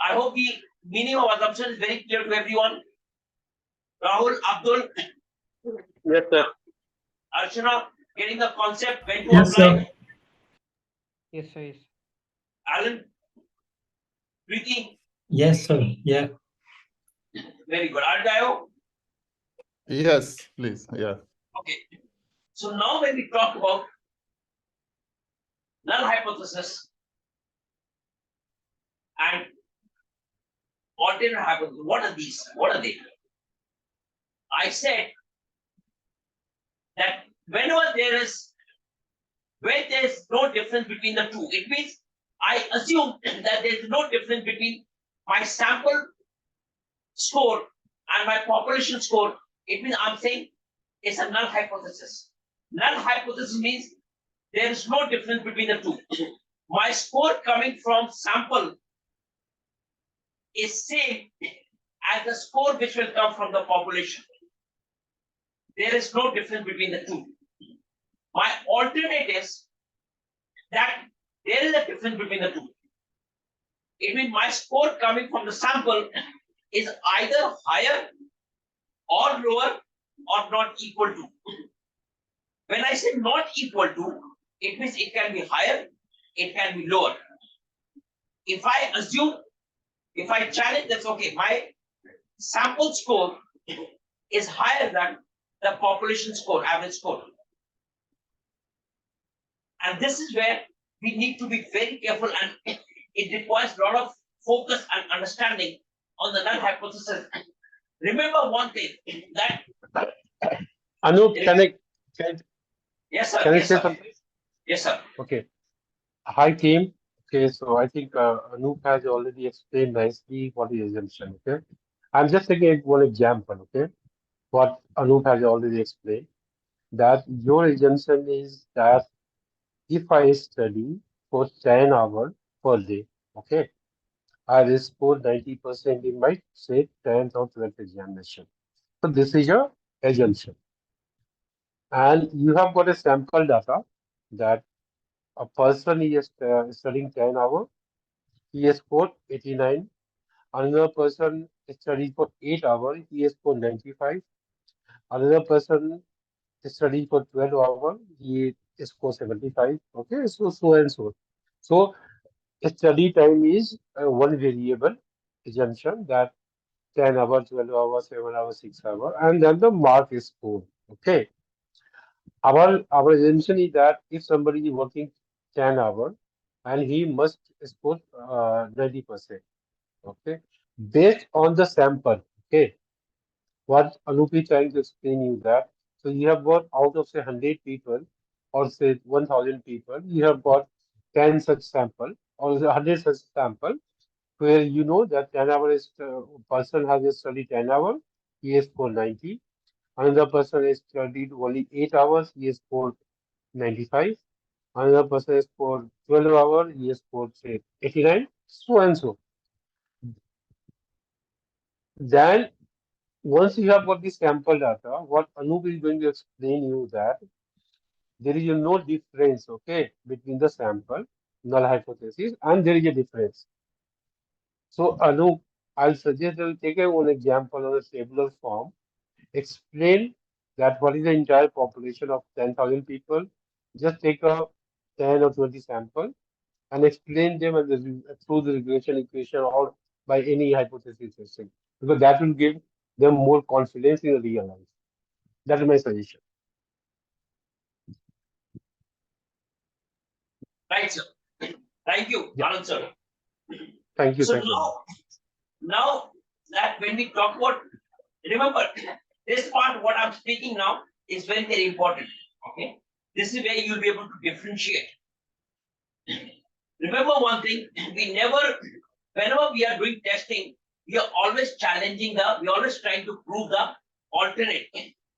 I hope the meaning of assumption is very clear to everyone. Rahul, Abdul. Yes, sir. Archana, getting the concept, when to Yes, apply. sir. Yes, sir. Yes. Alan, Preeti. Yes, sir. Yeah. Very good. Ardayo. Yes, please. Yeah. Okay. So now when we talk about null hypothesis and alternate hypothesis, what are these? What are they? I said that when there's no difference between the two, it means I assume that there's no difference between my sample score and my population score. It means I'm saying it's a null hypothesis. Null hypothesis means there is no difference between the two. My score coming from sample is same as the score which will come from the population. There is no difference between the two. My alternate is that there is a difference between the two. It means my score coming from the sample is either higher or lower or not equal to. When I say not equal to, it means it can be higher, it can be lower. If I assume, if I challenge, that's okay. My sample score is higher than the population score, average score. And this is where we need to be very careful, and it requires a lot of focus and understanding on the null hypothesis. Remember one thing, that Anup, yes, sir. Can I Yes, say sir. something? Yes, sir. Okay. Hi, team. Okay, so I think Anup has already explained nicely what is assumption. Okay, I'm just taking one example. Okay, what Anup has already explained, that your assumption is that if I study for 10 hours per day, okay, I scored 90% in my, say, 10th or 12th examination. So this is your assumption. And you have got a sample data that a person is studying 10 hours, he has scored 89. Another person is studying for 8 hours, he has scored 95. Another person is studying for 12 hours, he scored 75. Okay, so and so. So study time is one variable assumption that 10 hours, 12 hours, 7 hours, 6 hours, and then the mark is scored. Okay. Our assumption is that if somebody is working 10 hours and he must score 90%. Okay. Based on the sample. Okay. What Anup is trying to explain you that. So you have got out of say 100 people or say 1000 people, you have got 10 such sample or 100 such sample where you know that 10 hours person has studied 10 hours, he has scored 90. Another person has studied only 8 hours, he has scored 95. Another person has scored 12 hours, he has scored say 89, so and so. Then once you have got the sample data, what Anup is going to explain you that there is no difference, okay, between the sample, null hypothesis, and there is a difference. So Anup, I'll suggest that you take one example on a tabular form, explain that what is the entire population of 10,000 people. Just take a 10 or 20 sample and explain them as through the regression equation or by any hypothesis testing, because that will give them more confidence in real life. That is my suggestion. Right, sir. Thank you, Yeah. Anand sir. Thank you. So Thank you. now that when we talk about, remember, this part, what I'm speaking now, is very, very important. Okay. This is where you'll be able to differentiate. Remember one thing, whenever we are doing testing, we are always we're always trying to prove the alternate.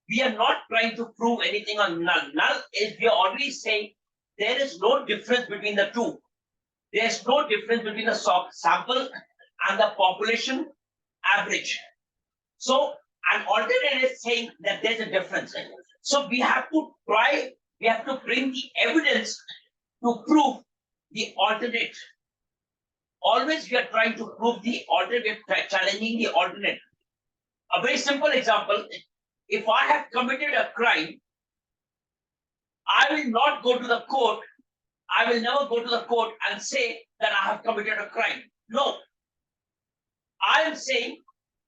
We are not trying to prove anything on null. Null is, we are already saying there is no difference between the two. There's no difference between the sample and the population average. So an alternate is saying that there's a difference. So we have to bring the evidence to prove the alternate. Always we are trying to prove the alternate, challenging the alternate. A very simple example, if I have committed a crime, I will not go to the court. I will never go to the court and say that I have committed a crime. No. I am saying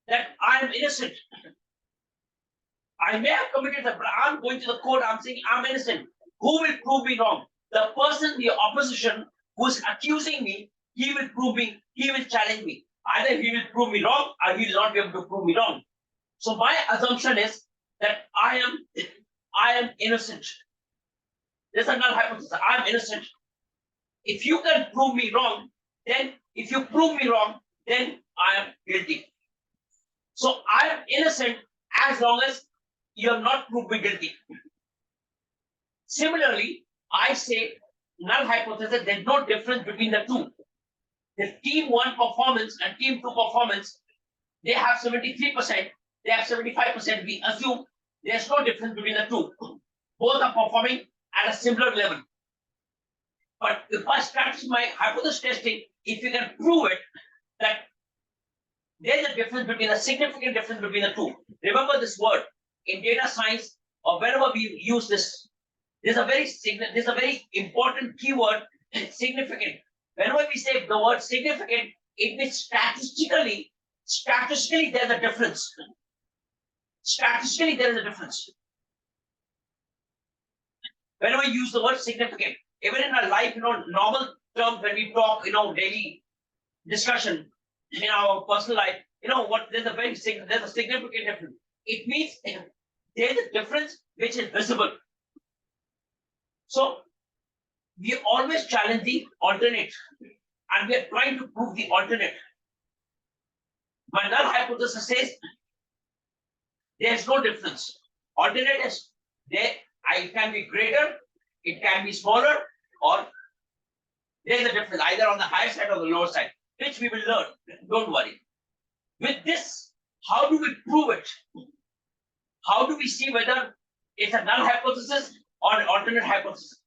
that I am innocent. I may have committed but I'm going to the court, I'm saying I'm innocent. Who will prove me wrong? The person, the opposition who is accusing me, he will challenge me. Either he will prove me wrong or he will not be able to prove me wrong. So my assumption is that I am innocent. There's a null hypothesis. I'm innocent. If you can prove me wrong, then I am guilty. So I am innocent as long as you have not proved me guilty. Similarly, I say null hypothesis, there's no difference between the two. The team 1 performance and team 2 performance, they have 73%, they have 75%. We assume there's no difference between the two. Both are performing at a similar level. But if I start my hypothesis testing, if you can prove it, that there's a difference between a significant difference between the two. Remember this word in data science or wherever we use this. There's a very important keyword, significant. Whenever we say the word significant, it means statistically there's a difference. Statistically, there is a difference. Whenever we use the word significant, even in our life, normal terms when we talk, daily discussion in our personal life, there's a significant difference. It means there's a difference which is visible. So we always challenge the alternate and we are trying to prove the alternate. My null hypothesis says there's no difference. Alternate is there, it can be greater, it can be smaller, or there's a difference either on the higher side or the lower side. which we will learn. Don't worry. With this, how do we prove it? How do we see whether it's a null hypothesis or an alternate hypothesis?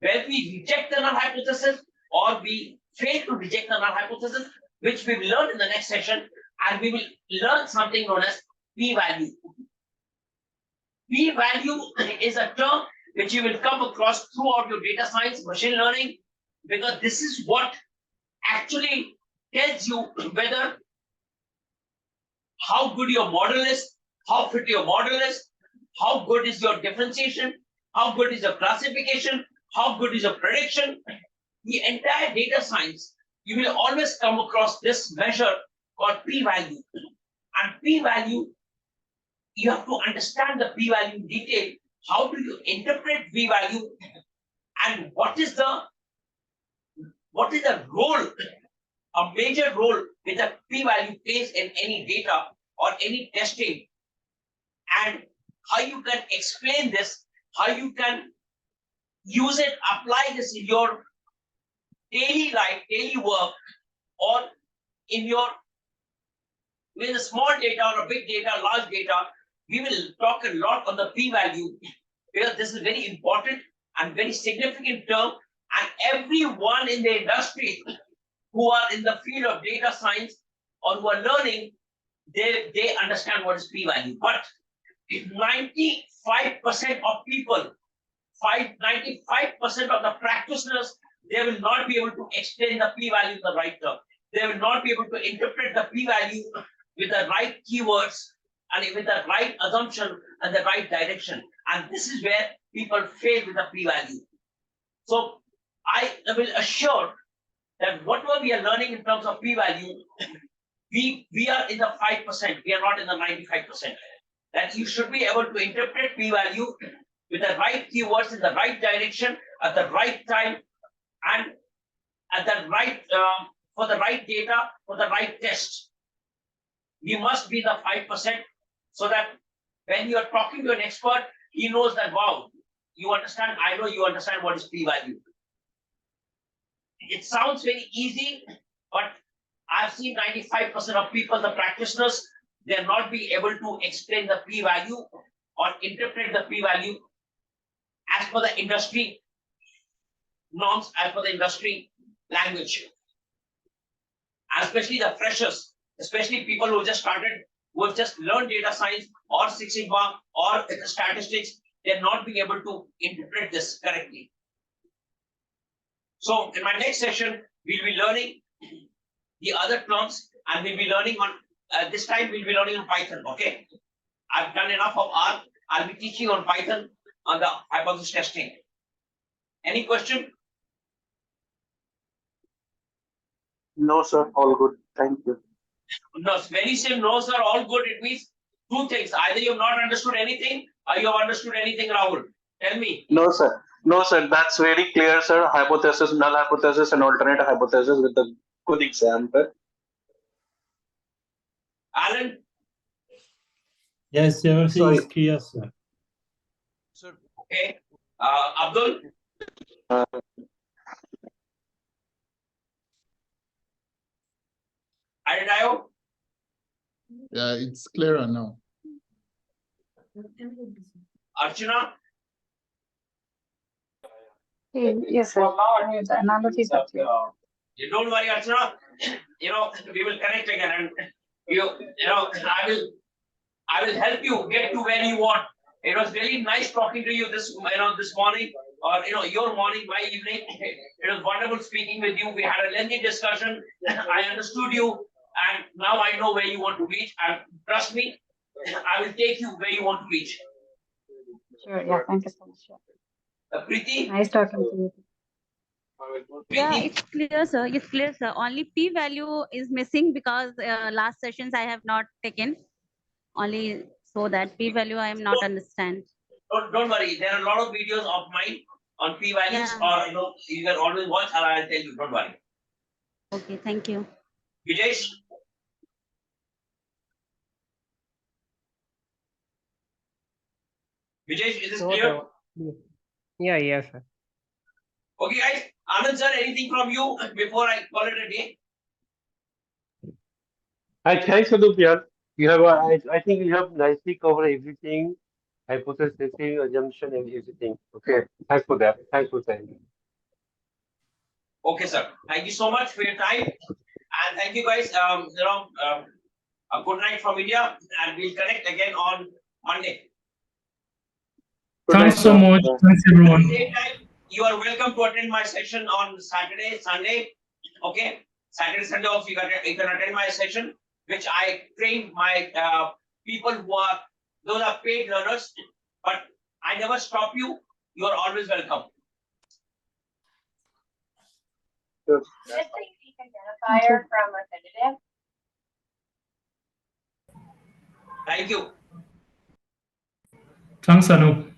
Whether we reject the null hypothesis or we fail to reject the null hypothesis, which we will learn in the next session, and we will learn something known as p-value. P-value is a term which you will come across throughout your data science, machine learning, because this is what actually tells you whether how good your model is, how fit your model is, how good is your differentiation, how good is your classification, how good is your prediction. The entire data science, you will always come across this measure called p-value. And p-value, you have to understand the p-value in detail. How do you interpret p-value, and what is the role, a major role which the p-value plays in any data or any testing, and how you can explain this, how you can use it, apply this in your daily life, daily work, or with a small data or a big data, large data. We will talk a lot on the p-value because this is very important and very significant term, and everyone in the industry who are in the field of data science or who are learning, they understand what is p-value. But 95% of people, 95% of the practitioners, they will not be able to explain the p-value in the right term. They will not be able to interpret the p-value with the right keywords and with the right assumption and the right direction. And this is where people fail with the p-value. So I will assure that whatever we are learning in terms of p-value, we are in the 5%, we are not in the 95%. That you should be able to interpret p-value with the right keywords in the right direction at the right time and at the right for the right data for the right test. We must be the 5% so that when you are talking to an expert, he knows that, wow, you understand, I know you understand what is p-value. It sounds very easy, but I've seen 95% of people, the practitioners, they're not being able to explain the p-value or interpret the p-value as per the industry norms, as per the industry language. Especially the freshers, especially people who just started, who have just learned data science or Six Sigma or statistics, they're not being able to interpret this correctly. So in my next session, we'll be learning the other terms, and we'll be learning on, this time we'll be learning on Python, okay? I've done enough of R. I'll be teaching on Python on the hypothesis testing. Any question? No, sir. All good. Thank you. No, very simple. No, sir, all good. It means two things. Either you have not understood anything or you have understood anything, Rahul. Tell me. No, sir. No, sir. That's very clear, sir. Hypothesis, null hypothesis, and alternate hypothesis with a good example. Alan? Yes, everything Sorry. is clear, sir. Sir. Okay. Abdul? Adedayo? Yeah, it's clearer now. Archana? Yes, sir. The analogies are clear. You don't worry, Archana. You know, we will connect again, and you know, I will help you get to where you want. It was really nice talking to you this morning, or your morning, my evening. It was wonderful speaking with you. We had a lengthy discussion. I understood you, and now I know where you want to reach. And trust me, I will take you where you want to reach. Sure, yeah, thank you so much. Yeah. Preeti? Nice talking to you. Yeah, Preeti? it's clear, sir. It's clear, sir. Only p-value is missing because last sessions I have not taken. Only so that p-value I am not understand. Don't worry. There are a lot of videos of mine on p-values, Yeah. or you can always watch, and I'll tell you. Don't worry. Okay, thank you. Vijesh? Vijesh, is this clear? Yeah, yes, sir. Okay, guys. Anand sir, anything from you before I call it a day? Thanks, Anup. You have, I think you have nicely covered everything, hypothesis testing, assumption, and everything. Okay, thanks for that. Thanks for saying. Okay, sir. Thank you so much for your time. And thank you guys. A good night from India, and we'll connect again on Monday. Thanks so much. Thanks, everyone. At the same time, you are welcome to attend my session on Saturday, Sunday. Okay, Saturday, Sunday also you can attend my session, which I train my people who are those are paid learners. But I never stop you. You are always welcome. Just a unique identifier from Refinitiv. Thank you. Thanks, Anup.